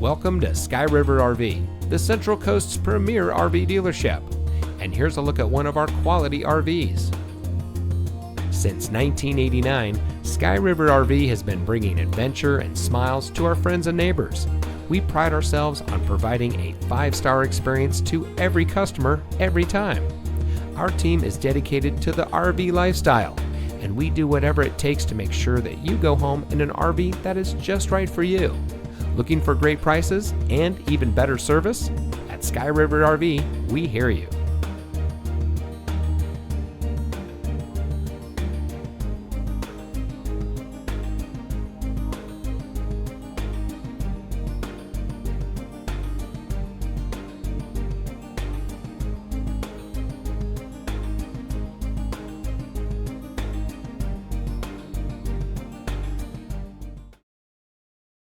Welcome to Sky River RV, the Central Coast's premier RV dealership. And here's a look at one of our quality RVs. Since 1989, Sky River RV has been bringing adventure and smiles to our friends and neighbors. We pride ourselves on providing a 5-star experience to every customer, every time. Our team is dedicated to the RV lifestyle, and we do whatever it takes to make sure that you go home in an RV that is just right for you. Looking for great prices and even better service? At Sky River RV, we hear you.